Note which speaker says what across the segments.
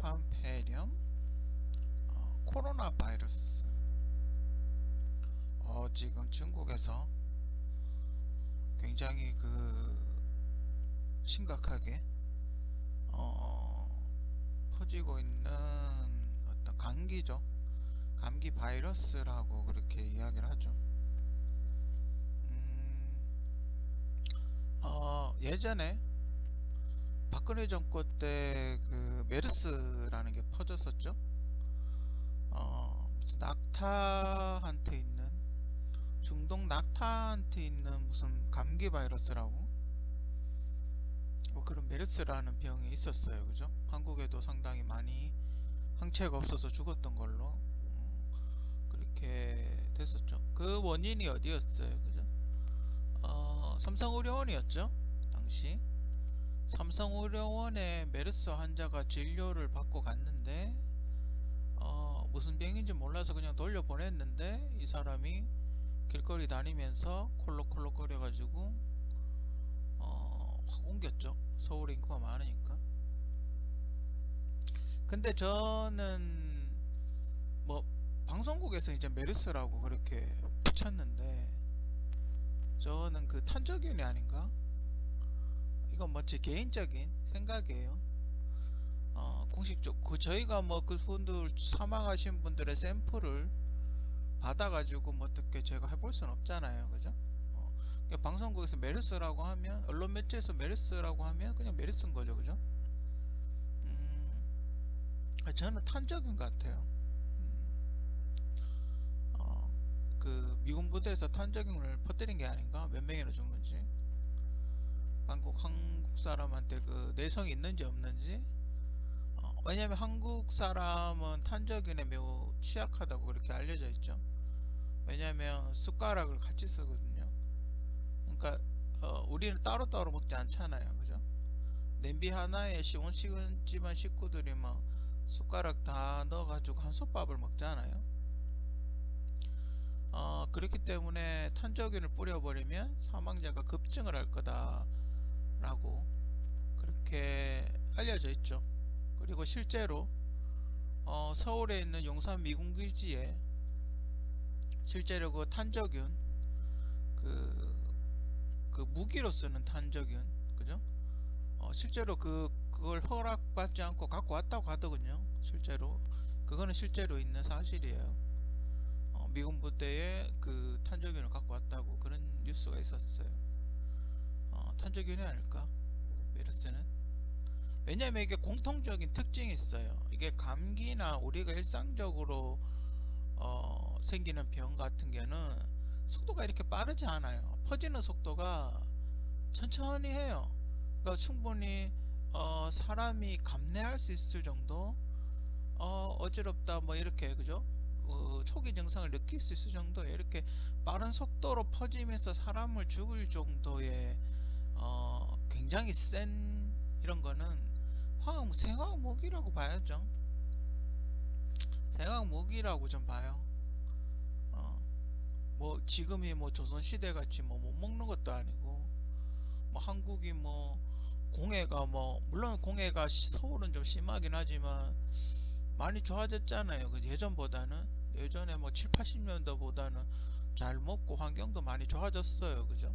Speaker 1: 유한 폐렴, 코로나 바이러스. 지금 중국에서 굉장히 심각하게 퍼지고 있는 어떤 감기죠. 감기 바이러스라고 그렇게 이야기를 하죠. 예전에 박근혜 정권 때 그 메르스라는 게 퍼졌었죠. 무슨 낙타한테 있는, 중동 낙타한테 있는 무슨 감기 바이러스라고, 그런 메르스라는 병이 있었어요. 그죠? 한국에도 상당히 많이 항체가 없어서 죽었던 걸로 그렇게 됐었죠. 그 원인이 어디였어요? 그죠? 삼성의료원이었죠. 당시 삼성의료원에 메르스 환자가 진료를 받고 갔는데 무슨 병인지 몰라서 그냥 돌려보냈는데, 이 사람이 길거리 다니면서 콜록콜록 거려가지고 확 옮겼죠. 서울에 인구가 많으니까. 근데 저는 뭐 방송국에서 이제 메르스라고 그렇게 붙였는데, 저는 그 탄저균이 아닌가? 이건 뭐 제 개인적인 생각이에요. 공식적 저희가 뭐 그분들 사망하신 분들의 샘플을 받아가지고 뭐 어떻게 제가 해볼 수는 없잖아요, 그죠? 그냥 방송국에서 메르스라고 하면, 언론 매체에서 메르스라고 하면 그냥 메르스인 거죠, 그죠? 저는 탄저균 같아요. 미군 부대에서 탄저균을 퍼뜨린 게 아닌가? 몇 명이나 죽는지, 한국 사람한테 그 내성이 있는지 없는지. 왜냐면 한국 사람은 탄저균에 매우 취약하다고 그렇게 알려져 있죠. 왜냐면 숟가락을 같이 쓰거든요. 그러니까 우리는 따로따로 먹지 않잖아요, 그죠? 냄비 하나에 온 집안 식구들이 막 숟가락 다 넣어가지고 한솥밥을 먹잖아요. 그렇기 때문에 탄저균을 뿌려버리면 사망자가 급증을 할 거다라고 그렇게 알려져 있죠. 그리고 실제로 서울에 있는 용산 미군기지에 실제로 그 탄저균, 그, 그 무기로 쓰는 탄저균, 그죠? 실제로 그걸 허락받지 않고 갖고 왔다고 하더군요. 실제로 그거는 실제로 있는 사실이에요. 미군 부대에 그 탄저균을 갖고 왔다고 그런 뉴스가 있었어요. 탄저균이 아닐까? 메르스는? 왜냐면 이게 공통적인 특징이 있어요. 이게 감기나 우리가 일상적으로 생기는 병 같은 경우는 속도가 이렇게 빠르지 않아요. 퍼지는 속도가 천천히 해요. 그러니까 충분히 사람이 감내할 수 있을 정도, 어지럽다 뭐 이렇게, 그죠? 초기 증상을 느낄 수 있을 정도, 이렇게 빠른 속도로 퍼지면서 사람을 죽일 정도의 굉장히 센 이런 거는 생화학무기라고 봐야죠. 생화학무기라고 좀 봐요. 어, 뭐 지금이 뭐 조선시대 같이 뭐 못 먹는 것도 아니고, 뭐 한국이 뭐 공해가 뭐 물론 공해가 서울은 좀 심하긴 하지만 많이 좋아졌잖아요. 그 예전보다는, 예전에 뭐 7, 80년도보다는 잘 먹고 환경도 많이 좋아졌어요. 그죠?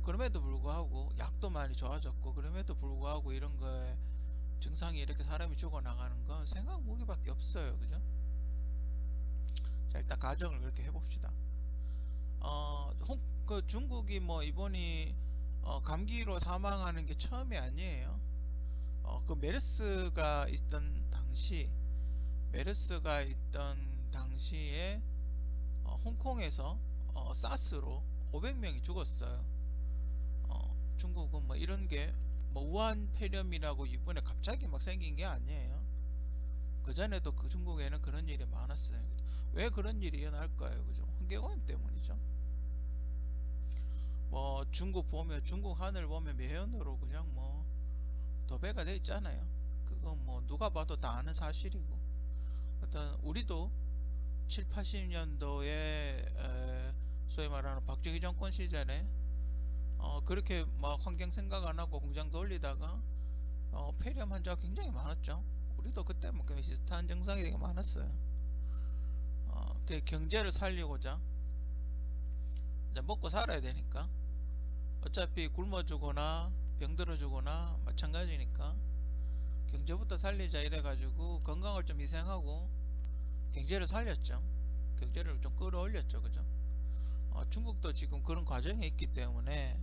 Speaker 1: 그럼에도 불구하고 약도 많이 좋아졌고, 그럼에도 불구하고 이런 거에 증상이 이렇게 사람이 죽어나가는 건 생각 무기밖에 없어요. 그죠? 자, 일단 가정을 그렇게 해봅시다. 중국이 뭐 이번이 감기로 사망하는 게 처음이 아니에요. 그 메르스가 있던 당시에 홍콩에서 사스로 500명이 죽었어요. 중국은 뭐 이런 게 뭐 우한 폐렴이라고 이번에 갑자기 막 생긴 게 아니에요. 그 전에도 그 중국에는 그런 일이 많았어요. 왜 그런 일이 일어날까요? 그죠? 환경오염 때문이죠. 뭐 중국 하늘 보면 매연으로 그냥 뭐 도배가 돼 있잖아요. 그건 뭐 누가 봐도 다 아는 사실이고. 어떤 우리도 7, 80년도에 소위 말하는 박정희 정권 시절에 그렇게 막 환경 생각 안 하고 공장 돌리다가 폐렴 환자가 굉장히 많았죠. 우리도 그때 뭐 비슷한 증상이 되게 많았어요. 그 경제를 살리고자 이제 먹고 살아야 되니까 어차피 굶어 죽거나 병들어 죽거나 마찬가지니까 경제부터 살리자 이래가지고 건강을 좀 희생하고 경제를 살렸죠. 경제를 좀 끌어올렸죠, 그죠? 중국도 지금 그런 과정에 있기 때문에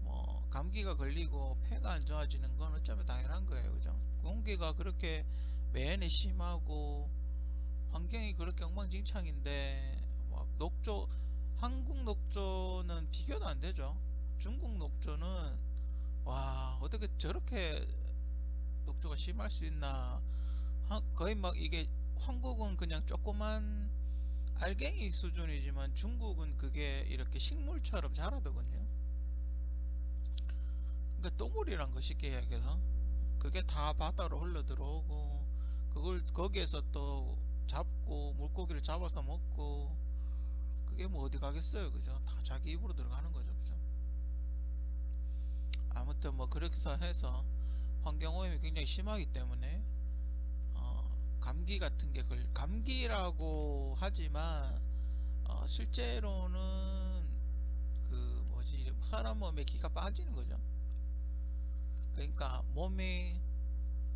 Speaker 1: 뭐 감기가 걸리고 폐가 안 좋아지는 건 어쩌면 당연한 거예요, 그죠? 공기가 그렇게 매연이 심하고 환경이 그렇게 엉망진창인데 막 녹조 한국 녹조는 비교도 안 되죠. 중국 녹조는 와 어떻게 저렇게 녹조가 심할 수 있나. 거의 막 이게 한국은 그냥 조그만 알갱이 수준이지만 중국은 그게 이렇게 식물처럼 자라더군요. 그러니까 똥물이란 거 쉽게 얘기해서 그게 다 바다로 흘러 들어오고 그걸 거기에서 또 잡고 물고기를 잡아서 먹고 그게 뭐 어디 가겠어요, 그죠? 다 자기 입으로 들어가는 거죠, 그죠? 아무튼 뭐 그렇게 해서 환경 오염이 굉장히 심하기 때문에 감기 같은 게 감기라고 하지만 실제로는 그 뭐지 사람 몸에 기가 빠지는 거죠. 그러니까 몸이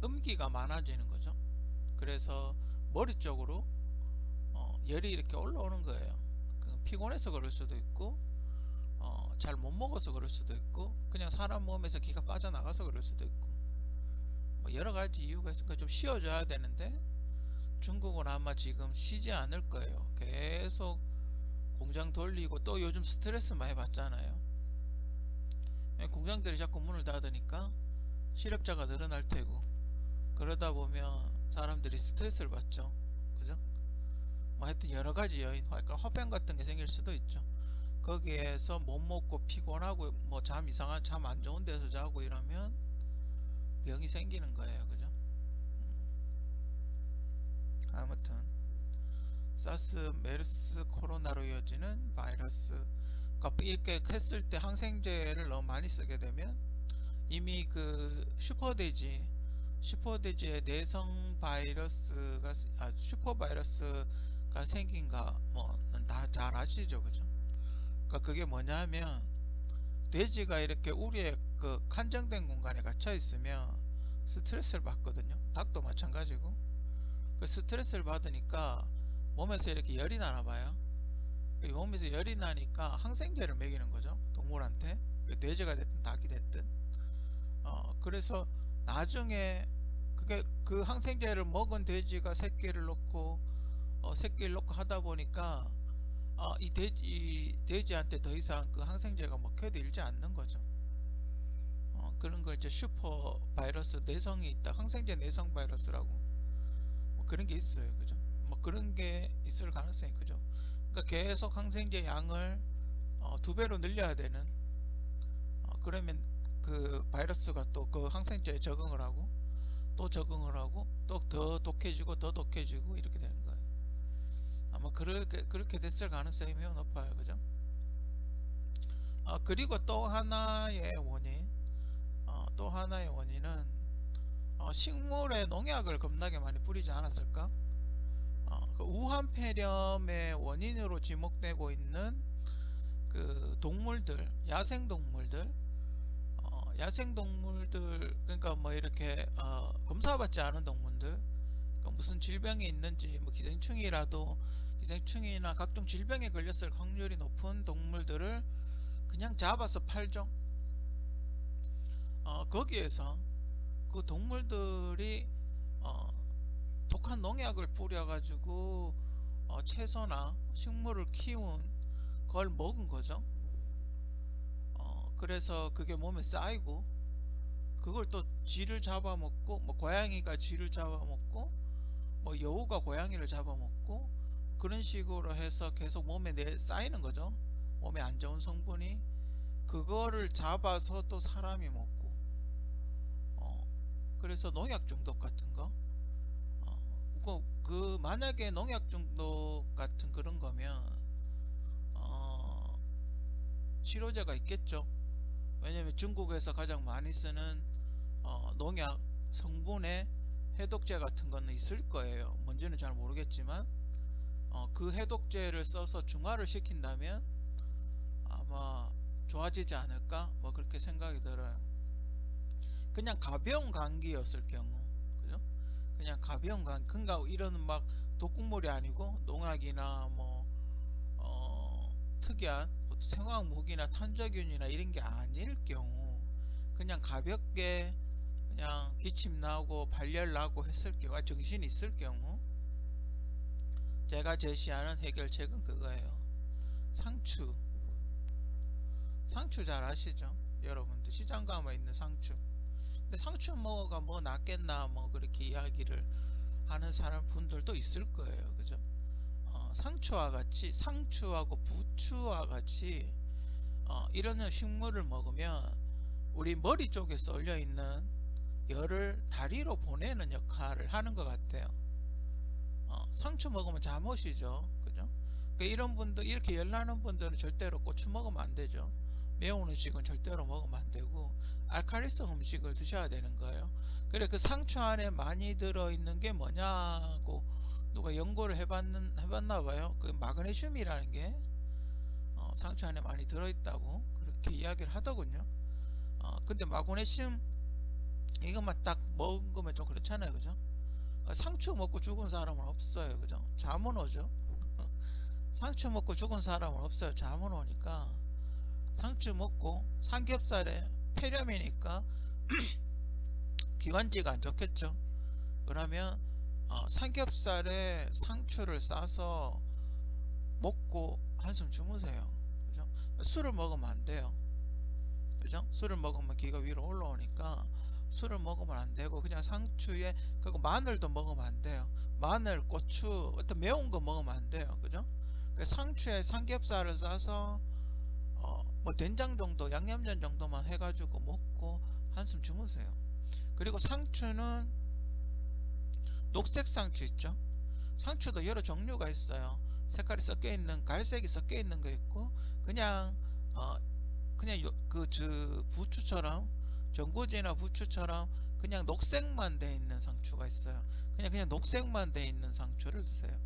Speaker 1: 음기가 많아지는 거죠. 그래서 머리 쪽으로 열이 이렇게 올라오는 거예요. 피곤해서 그럴 수도 있고 잘 못 먹어서 그럴 수도 있고 그냥 사람 몸에서 기가 빠져나가서 그럴 수도 있고 뭐 여러 가지 이유가 있으니까 좀 쉬어줘야 되는데 중국은 아마 지금 쉬지 않을 거예요. 계속 공장 돌리고 또 요즘 스트레스 많이 받잖아요. 공장들이 자꾸 문을 닫으니까 실업자가 늘어날 테고 그러다 보면 사람들이 스트레스를 받죠. 그죠? 뭐 하여튼 여러 가지 요인, 그러니까 화병 같은 게 생길 수도 있죠. 거기에서 못 먹고 피곤하고 뭐 잠 이상한 잠 안 좋은 데서 자고 이러면 병이 생기는 거예요. 그죠? 아무튼 사스, 메르스, 코로나로 이어지는 바이러스. 그러니까 이렇게 했을 때 항생제를 너무 많이 쓰게 되면 이미 그 슈퍼돼지의 내성 바이러스가 슈퍼 바이러스가 생긴가 뭐는 다 잘 아시죠, 그죠? 그러니까 그게 뭐냐면 돼지가 이렇게 우리의 그 한정된 공간에 갇혀 있으면 스트레스를 받거든요. 닭도 마찬가지고. 그 스트레스를 받으니까 몸에서 이렇게 열이 나나 봐요. 몸에서 열이 나니까 항생제를 먹이는 거죠. 동물한테. 돼지가 됐든 닭이 됐든. 그래서 나중에 그게 그 항생제를 먹은 돼지가 새끼를 놓고 하다 보니까 이 돼지한테 더 이상 그 항생제가 먹혀도 일지 않는 거죠. 그런 걸 이제 슈퍼 바이러스 내성이 있다. 항생제 내성 바이러스라고 뭐 그런 게 있어요. 그죠? 뭐 그런 게 있을 가능성이 크죠. 그러니까 계속 항생제 양을 2배로 늘려야 되는 그러면 그 바이러스가 또 그 항생제에 적응을 하고 또 적응을 하고 또 더 독해지고 더 독해지고 이렇게 되는 거예요. 아마 그렇게 됐을 가능성이 매우 높아요. 그죠? 그리고 또 하나의 원인은 식물에 농약을 겁나게 많이 뿌리지 않았을까? 그 우한 폐렴의 원인으로 지목되고 있는 그 동물들, 야생동물들, 그러니까 뭐 이렇게 검사받지 않은 동물들, 그러니까 무슨 질병이 있는지, 뭐 기생충이나 각종 질병에 걸렸을 확률이 높은 동물들을 그냥 잡아서 팔죠. 거기에서 그 동물들이 어, 독한 농약을 뿌려가지고 채소나 식물을 키운 걸 먹은 거죠. 그래서 그게 몸에 쌓이고 그걸 또 쥐를 잡아먹고 뭐 고양이가 쥐를 잡아먹고 뭐 여우가 고양이를 잡아먹고 그런 식으로 해서 계속 몸에 쌓이는 거죠. 몸에 안 좋은 성분이 그거를 잡아서 또 사람이 먹고 그래서 농약 중독 같은 거 만약에 농약 중독 같은 그런 거면 치료제가 있겠죠. 왜냐면 중국에서 가장 많이 쓰는 농약 성분에 해독제 같은 거는 있을 거예요. 뭔지는 잘 모르겠지만 그 해독제를 써서 중화를 시킨다면 아마 좋아지지 않을까 뭐 그렇게 생각이 들어요. 그냥 가벼운 감기였을 경우, 그죠? 그냥 가벼운 감기, 그러니까 이런 막 독극물이 아니고 농약이나 뭐 특이한 생화학무기나 탄저균이나 이런 게 아닐 경우, 그냥 가볍게 그냥 기침 나고 발열 나고 했을 경우, 정신이 있을 경우 제가 제시하는 해결책은 그거예요. 상추. 상추 잘 아시죠? 여러분들 시장 가면 있는 상추. 근데 상추 뭐가 뭐 낫겠나 뭐 그렇게 이야기를 하는 사람 분들도 있을 거예요. 그죠? 상추와 같이, 상추하고 부추와 같이 이런 식물을 먹으면 우리 머리 쪽에 쏠려 있는 열을 다리로 보내는 역할을 하는 것 같아요. 상추 먹으면 잠오시죠. 그죠? 그러니까 이런 분들, 이렇게 열나는 분들은 절대로 고추 먹으면 안 되죠. 매운 음식은 절대로 먹으면 안 되고 알칼리성 음식을 드셔야 되는 거예요. 그래, 그 상추 안에 많이 들어있는 게 뭐냐고 누가 연구를 해봤나 봐요. 그 마그네슘이라는 게 상추 안에 많이 들어있다고 그렇게 이야기를 하더군요. 근데 마그네슘 이것만 딱 먹으면 좀 그렇잖아요. 그죠? 상추 먹고 죽은 사람은 없어요. 그죠? 잠은 오죠. 상추 먹고 죽은 사람은 없어요. 잠은 오니까 상추 먹고, 삼겹살에 폐렴이니까 기관지가 안 좋겠죠. 그러면 삼겹살에 상추를 싸서 먹고 한숨 주무세요. 그죠? 술을 먹으면 안 돼요. 그죠? 술을 먹으면 기가 위로 올라오니까 술을 먹으면 안 되고 그냥 상추에, 그리고 마늘도 먹으면 안 돼요. 마늘, 고추, 어떤 매운 거 먹으면 안 돼요. 그죠? 상추에 삼겹살을 싸서 뭐 된장 정도, 양념전 정도만 해가지고 먹고 한숨 주무세요. 그리고 상추는 녹색 상추 있죠? 상추도 여러 종류가 있어요. 색깔이 섞여 있는, 갈색이 섞여 있는 거 있고, 그냥 그냥 부추처럼, 전구지나 부추처럼 그냥 녹색만 돼 있는 상추가 있어요. 그냥 녹색만 돼 있는 상추를 드세요.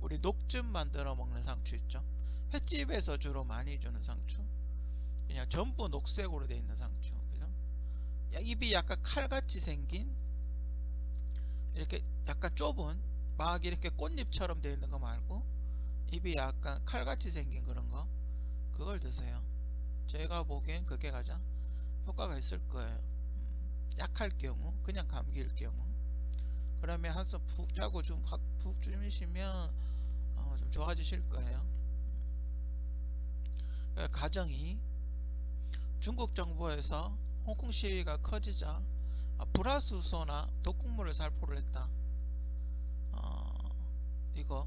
Speaker 1: 우리 녹즙 만들어 먹는 상추 있죠? 횟집에서 주로 많이 주는 상추. 그냥 전부 녹색으로 돼 있는 상추. 그죠? 입이 약간 칼같이 생긴, 이렇게 약간 좁은, 막 이렇게 꽃잎처럼 돼 있는 거 말고 입이 약간 칼같이 생긴 그런 거, 그걸 드세요. 제가 보기엔 그게 가장 효과가 있을 거예요. 약할 경우, 그냥 감기일 경우. 그러면 한숨 푹 자고 푹 주무시면 좀 좋아지실 거예요. 가정이 중국 정부에서 홍콩 시위가 커지자 불화수소나 독극물을 살포를 했다. 이거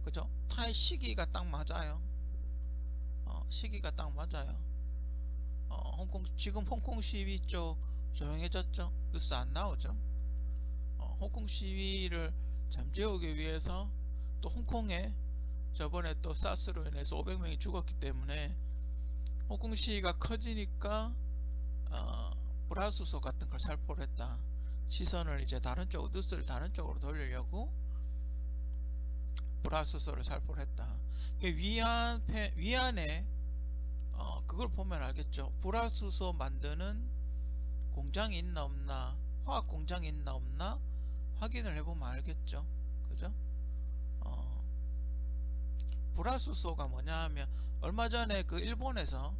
Speaker 1: 그죠? 시기가 딱 맞아요. 시기가 딱 맞아요. 지금 홍콩 시위 쪽 조용해졌죠? 뉴스 안 나오죠? 홍콩 시위를 잠재우기 위해서 또 홍콩에 저번에 또 사스로 인해서 500명이 죽었기 때문에 홍콩 시위가 커지니까 불화수소 같은 걸 살포를 했다. 시선을 이제 뉴스를 다른 쪽으로 돌리려고 불화수소를 살포를 했다. 위안에 그걸 보면 알겠죠. 불화수소 만드는 공장이 있나 없나, 화학 공장이 있나 없나 확인을 해보면 알겠죠. 그죠? 불화수소가 뭐냐 하면 얼마 전에 그 일본에서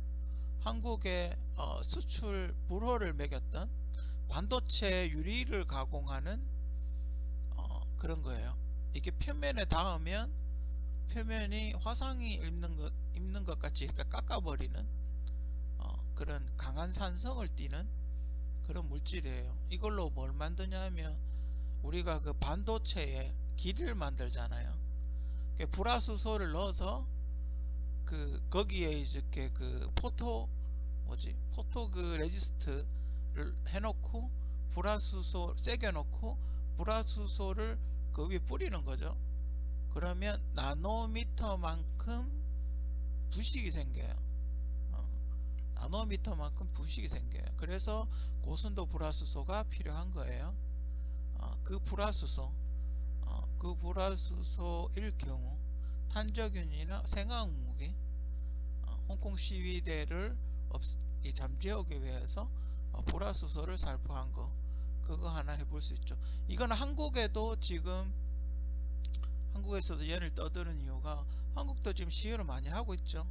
Speaker 1: 한국에 수출 불허를 매겼던 반도체 유리를 가공하는 그런 거예요. 이게 표면에 닿으면 표면이 화상이 입는 것 같이 이렇게 깎아버리는 그런 강한 산성을 띠는 그런 물질이에요. 이걸로 뭘 만드냐 하면 우리가 그 반도체에 길을 만들잖아요. 불화수소를 넣어서 거기에 이렇게 포토 레지스트를 해놓고 불화수소 새겨 놓고 불화수소를 그 위에 뿌리는 거죠. 그러면 나노미터만큼 부식이 생겨요. 나노미터만큼 부식이 생겨요. 그래서 고순도 불화수소가 필요한 거예요. 그 불화수소일 경우 탄저균이나 생화학무기 홍콩 시위대를 잠재우기 위해서 불화수소를 살포한 거, 그거 하나 해볼 수 있죠. 이건 한국에도 지금, 한국에서도 연일 떠드는 이유가 한국도 지금 시위를 많이 하고 있죠.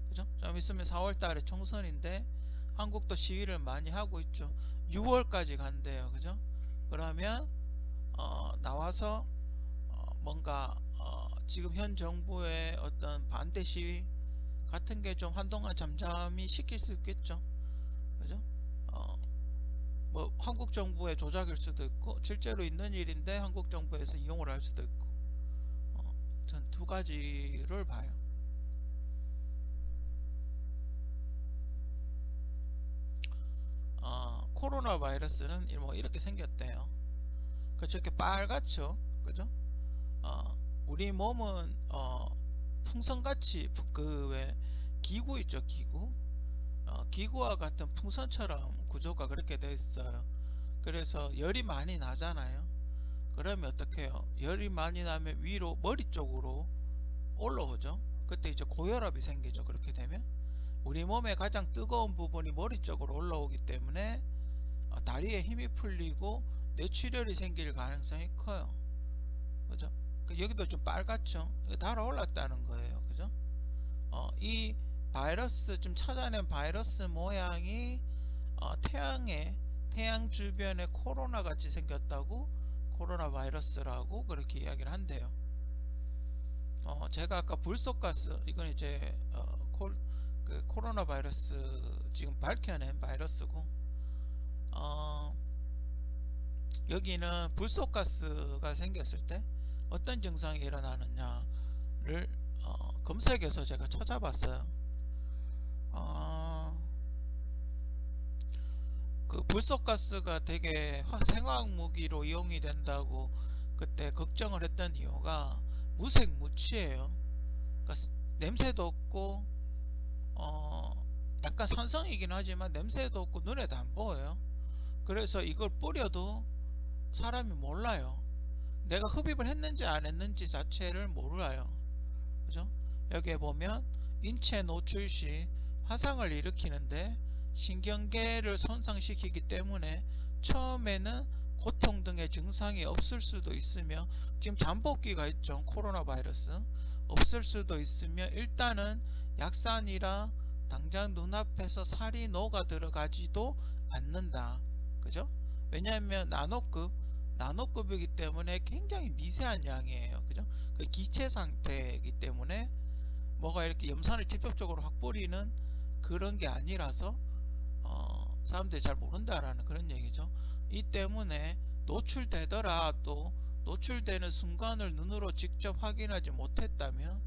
Speaker 1: 그죠? 좀 있으면 4월달에 총선인데 한국도 시위를 많이 하고 있죠. 6월까지 간대요. 그죠? 그러면 나와서 뭔가 지금 현 정부의 어떤 반대 시위 같은 게 좀 한동안 잠잠히 시킬 수 있겠죠. 그죠? 뭐 한국 정부의 조작일 수도 있고 실제로 있는 일인데 한국 정부에서 이용을 할 수도 있고, 전 두 가지를 봐요. 코로나 바이러스는 뭐 이렇게 생겼대요. 저렇게 빨갛죠. 그죠? 우리 몸은 풍선같이 그 왜 기구 있죠, 기구. 기구와 같은 풍선처럼 구조가 그렇게 되어 있어요. 그래서 열이 많이 나잖아요. 그러면 어떻게 해요? 열이 많이 나면 위로 머리 쪽으로 올라오죠. 그때 이제 고혈압이 생기죠. 그렇게 되면 우리 몸의 가장 뜨거운 부분이 머리 쪽으로 올라오기 때문에 다리에 힘이 풀리고 뇌출혈이 생길 가능성이 커요. 그죠? 여기도 좀 빨갛죠. 달아올랐다는 거예요. 그죠? 이 바이러스, 좀 찾아낸 바이러스 모양이 태양 주변에 코로나 같이 생겼다고 코로나 바이러스라고 그렇게 이야기를 한대요. 제가 아까 불속가스, 이건 이제 그 코로나 바이러스 지금 밝혀낸 바이러스고, 여기는 불속가스가 생겼을 때 어떤 증상이 일어나느냐를 검색해서 제가 찾아봤어요. 그 불속가스가 되게 생화학 무기로 이용이 된다고 그때 걱정을 했던 이유가 무색무취예요. 그러니까 냄새도 없고 약간 산성이긴 하지만 냄새도 없고 눈에도 안 보여요. 그래서 이걸 뿌려도 사람이 몰라요. 내가 흡입을 했는지 안 했는지 자체를 몰라요. 그죠? 여기에 보면 인체 노출 시 화상을 일으키는데 신경계를 손상시키기 때문에 처음에는 고통 등의 증상이 없을 수도 있으며, 지금 잠복기가 있죠. 코로나 바이러스 없을 수도 있으며, 일단은 약산이라 당장 눈앞에서 살이 녹아 들어가지도 않는다. 그죠? 왜냐하면 나노급이기 때문에 굉장히 미세한 양이에요. 그죠? 그 기체 상태이기 때문에 뭐가 이렇게 염산을 직접적으로 확 뿌리는 그런 게 아니라서 사람들이 잘 모른다라는 그런 얘기죠. 이 때문에 노출되더라도 노출되는 순간을 눈으로 직접 확인하지 못했다면,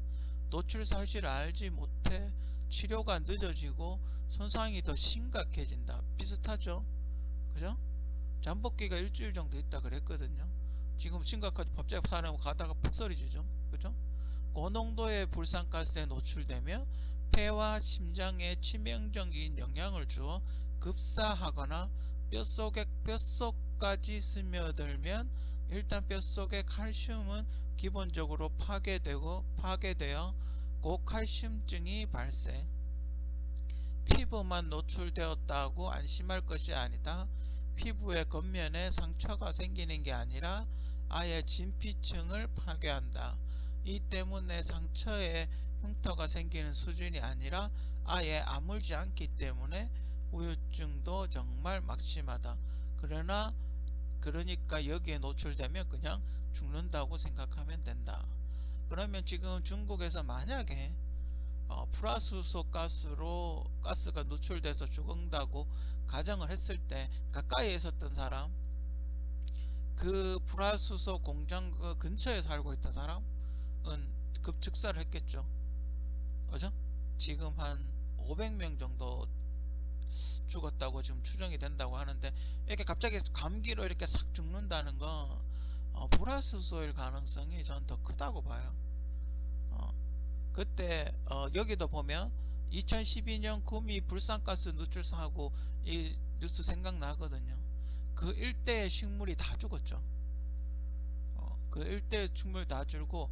Speaker 1: 노출 사실을 알지 못해 치료가 늦어지고 손상이 더 심각해진다. 비슷하죠? 그죠? 잠복기가 일주일 정도 있다 그랬거든요. 지금 심각하죠. 갑자기 사람 가다가 푹 소리지죠. 그죠? 고농도의 불상가스에 노출되며 폐와 심장에 치명적인 영향을 주어 급사하거나 뼛속까지 스며들면 일단 뼛속의 칼슘은 기본적으로 파괴되어 고칼슘증이 발생. 피부만 노출되었다고 안심할 것이 아니다. 피부의 겉면에 상처가 생기는 게 아니라 아예 진피층을 파괴한다. 이 때문에 상처에 흉터가 생기는 수준이 아니라 아예 아물지 않기 때문에 후유증도 정말 막심하다. 그러니까 여기에 노출되면 그냥 죽는다고 생각하면 된다. 그러면 지금 중국에서 만약에 불화수소 가스가 노출돼서 죽는다고 가정을 했을 때, 가까이에 있었던 사람, 그 불화수소 공장 그 근처에 살고 있던 사람은 급즉사를 했겠죠. 그죠? 지금 한 500명 정도 죽었다고 지금 추정이 된다고 하는데, 이렇게 갑자기 감기로 이렇게 싹 죽는다는 건 불화수소일 가능성이 저는 더 크다고 봐요. 그때 여기도 보면 2012년 구미 불산가스 누출 사고 이 뉴스 생각나거든요. 그 일대의 식물이 다 죽었죠. 그 일대의 식물 다 죽고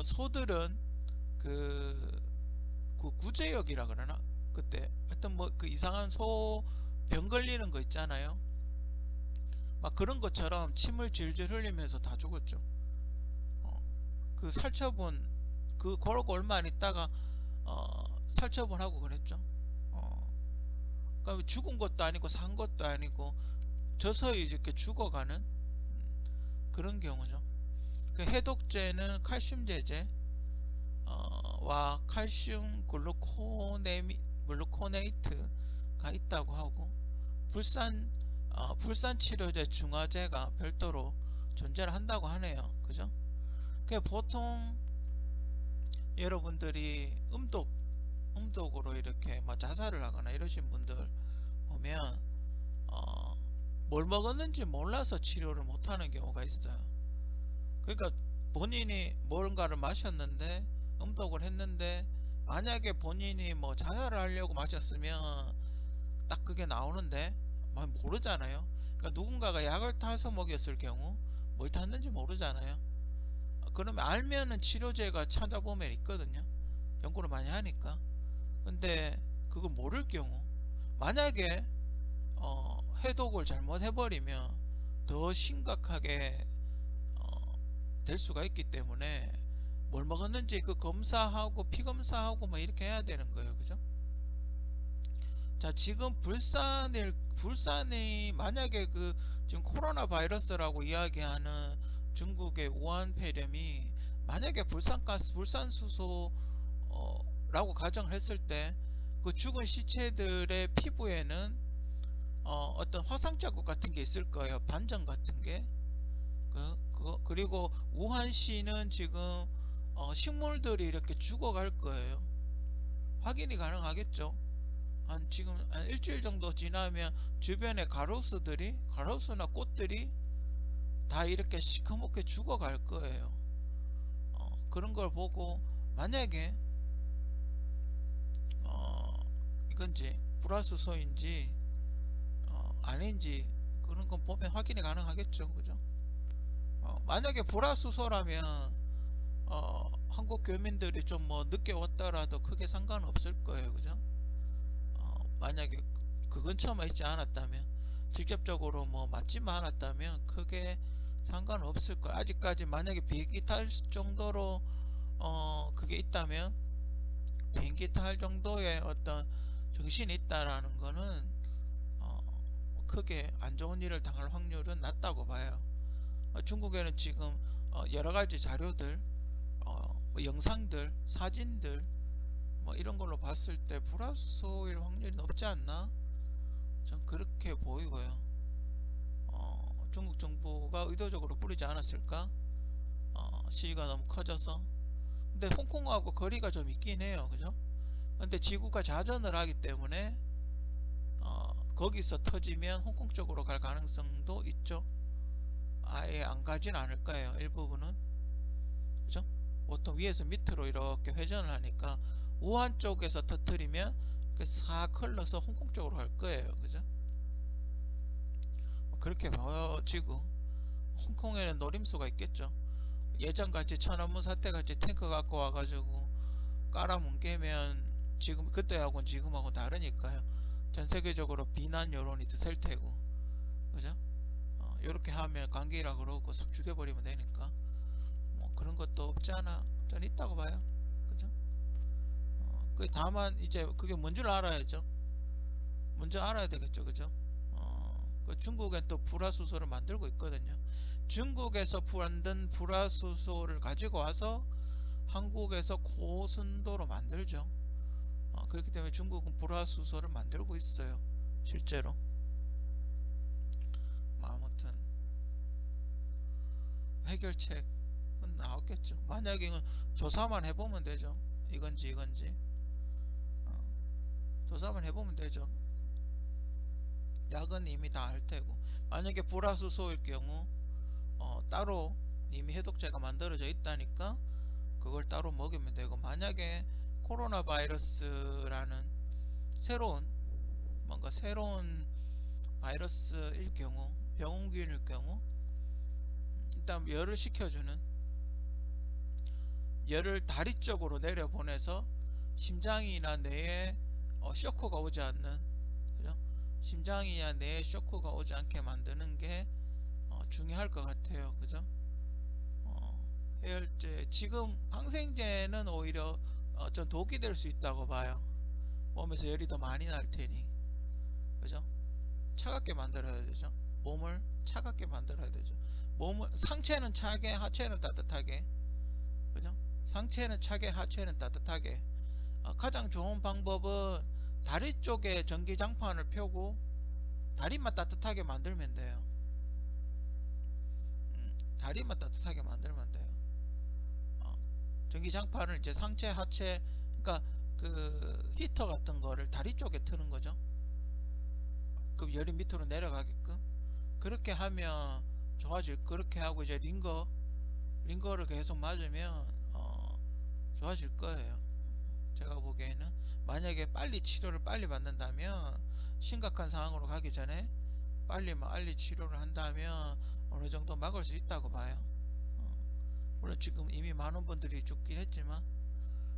Speaker 1: 소들은 그, 그 구제역이라 그러나 그때 하여튼 뭐 그 이상한 소 병 걸리는 거 있잖아요. 막 그런 것처럼 침을 질질 흘리면서 다 죽었죠. 그 살처분 그러고 얼마 안 있다가 살처분하고 그랬죠. 그러니까 죽은 것도 아니고 산 것도 아니고 저서히 이렇게 죽어가는 그런 경우죠. 그 해독제는 칼슘 제제 와 칼슘 글루코네이트가 있다고 하고 불산 치료제 중화제가 별도로 존재를 한다고 하네요. 그죠? 그 보통 여러분들이 음독으로 이렇게 막 자살을 하거나 이러신 분들 보면 뭘 먹었는지 몰라서 치료를 못하는 경우가 있어요. 그러니까 본인이 뭔가를 마셨는데 음독을 했는데 만약에 본인이 뭐 자살을 하려고 마셨으면 딱 그게 나오는데 모르잖아요. 그러니까 누군가가 약을 타서 먹였을 경우 뭘 탔는지 모르잖아요. 그러면 알면은 치료제가 찾아보면 있거든요. 연구를 많이 하니까. 근데 그걸 모를 경우 만약에 해독을 잘못 해버리면 더 심각하게 될 수가 있기 때문에 뭘 먹었는지 그 검사하고 피 검사하고 뭐 이렇게 해야 되는 거예요. 그죠? 자, 지금 불산이 만약에 그 지금 코로나 바이러스라고 이야기하는 중국의 우한 폐렴이 만약에 불산수소 라고 가정을 했을 때 그 죽은 시체들의 피부에는 어떤 화상 자국 같은 게 있을 거예요. 반점 같은 게. 그리고 우한시는 지금 식물들이 이렇게 죽어갈 거예요. 확인이 가능하겠죠. 지금 한 일주일 정도 지나면 주변의 가로수나 꽃들이 다 이렇게 시커멓게 죽어갈 거예요. 그런 걸 보고 만약에 이건지 불화수소인지 아닌지 그런 건 보면 확인이 가능하겠죠. 그죠? 만약에 불화수소라면 한국 교민들이 좀 뭐 늦게 왔더라도 크게 상관없을 거예요. 그죠? 만약에 그 근처만 있지 않았다면 직접적으로 뭐 맞지만 않았다면 크게 상관없을 거예요. 아직까지 만약에 비행기 탈 정도로 그게 있다면 비행기 탈 정도의 어떤 정신이 있다라는 거는 크게 안 좋은 일을 당할 확률은 낮다고 봐요. 중국에는 지금 여러 가지 자료들, 뭐 영상들, 사진들 뭐 이런 걸로 봤을 때 불화수소일 확률이 높지 않나? 전 그렇게 보이고요. 중국 정부가 의도적으로 뿌리지 않았을까? 시위가 너무 커져서. 근데 홍콩하고 거리가 좀 있긴 해요. 그죠? 근데 지구가 자전을 하기 때문에 거기서 터지면 홍콩 쪽으로 갈 가능성도 있죠. 아예 안 가진 않을 거예요. 일부분은. 그죠? 보통 위에서 밑으로 이렇게 회전을 하니까 우한 쪽에서 터트리면 싹 흘러서 홍콩 쪽으로 갈 거예요. 그죠? 그렇게 보여지고 홍콩에는 노림수가 있겠죠. 예전같이 천안문 사태같이 탱크 갖고 와가지고 깔아뭉개면 지금 그때하고는 지금하고 다르니까요. 전 세계적으로 비난 여론이 드셀 테고, 그죠? 이렇게 하면 관계라 그러고 싹 죽여버리면 되니까 뭐 그런 것도 없지 않아. 전 있다고 봐요. 그죠? 그 다만 이제 그게 뭔 줄 알아야죠. 먼저 알아야 되겠죠. 그죠? 그 중국엔 또 불화수소를 만들고 있거든요. 중국에서 만든 불화수소를 가지고 와서 한국에서 고순도로 만들죠. 그렇기 때문에 중국은 불화수소를 만들고 있어요. 실제로. 아무튼 해결책은 나왔겠죠. 만약에 조사만 해보면 되죠. 이건지 조사만 해보면 되죠. 약은 이미 다 알 테고. 만약에 불화수소일 경우 따로 이미 해독제가 만들어져 있다니까 그걸 따로 먹이면 되고, 만약에 코로나 바이러스라는 새로운 뭔가 새로운 바이러스일 경우, 병원균일 경우 일단 열을 식혀주는, 열을 다리 쪽으로 내려보내서 심장이나 뇌에 쇼크가 오지 않는, 그죠? 심장이나 뇌에 쇼크가 오지 않게 만드는 게 중요할 것 같아요. 그죠? 해열제, 지금 항생제는 오히려 전 독이 될 수 있다고 봐요. 몸에서 열이 더 많이 날 테니. 그죠? 차갑게 만들어야 되죠. 몸을 차갑게 만들어야 되죠. 몸을, 상체는 차게, 하체는 따뜻하게. 그죠? 상체는 차게, 하체는 따뜻하게. 가장 좋은 방법은 다리 쪽에 전기장판을 펴고 다리만 따뜻하게 만들면 돼요. 다리만 따뜻하게 만들면 돼요. 전기장판을 이제 상체, 하체, 그러니까 그 히터 같은 거를 다리 쪽에 트는 거죠. 그 열이 밑으로 내려가게끔. 그렇게 하면 좋아질. 그렇게 하고 이제 링거를 계속 맞으면 좋아질 거예요. 제가 보기에는 만약에 빨리 치료를 빨리 받는다면, 심각한 상황으로 가기 전에 빨리 치료를 한다면 어느 정도 막을 수 있다고 봐요. 물론 지금 이미 많은 분들이 죽긴 했지만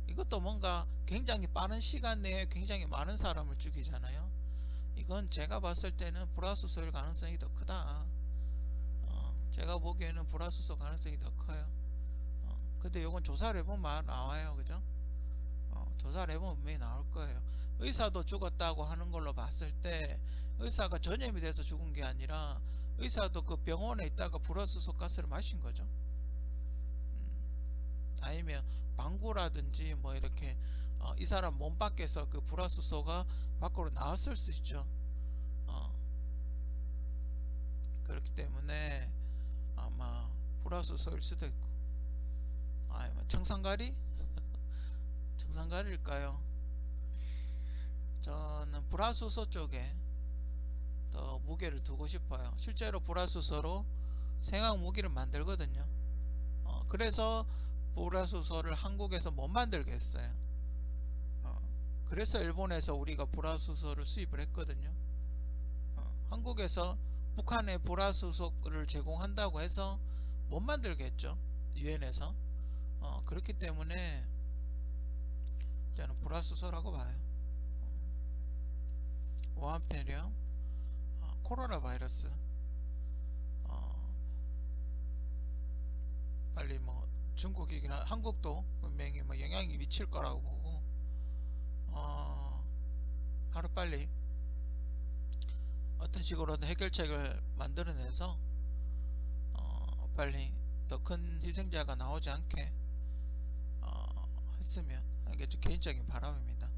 Speaker 1: 이것도 뭔가 굉장히 빠른 시간 내에 굉장히 많은 사람을 죽이잖아요. 이건 제가 봤을 때는 불화수소일 가능성이 더 크다. 제가 보기에는 불화수소 가능성이 더 커요. 근데 이건 조사를 해보면 나와요. 그죠? 조사를 해보면 분명히 나올 거예요. 의사도 죽었다고 하는 걸로 봤을 때 의사가 전염이 돼서 죽은 게 아니라 의사도 그 병원에 있다가 불화수소 가스를 마신 거죠. 아니면 방구라든지 뭐 이렇게 이 사람 몸 밖에서 그 불화수소가 밖으로 나왔을 수 있죠. 그렇기 때문에 아마 불화수소일 수도 있고, 아니면 청산가리? 청산가리일까요? 저는 불화수소 쪽에 더 무게를 두고 싶어요. 실제로 불화수소로 생학 무기를 만들거든요. 그래서 불화수소를 한국에서 못 만들게 했어요. 그래서 일본에서 우리가 불화수소를 수입을 했거든요. 한국에서 북한에 불화수소를 제공한다고 해서 못 만들게 했죠. 유엔에서. 그렇기 때문에 저는 불화수소라고 봐요. 오한폐렴, 코로나 바이러스, 빨리 뭐 중국이나 한국도 분명히 뭐 영향이 미칠 거라고 보고, 하루빨리 어떤 식으로든 해결책을 만들어내서 빨리 더 큰 희생자가 나오지 않게 했으면 하는 게 제 개인적인 바람입니다.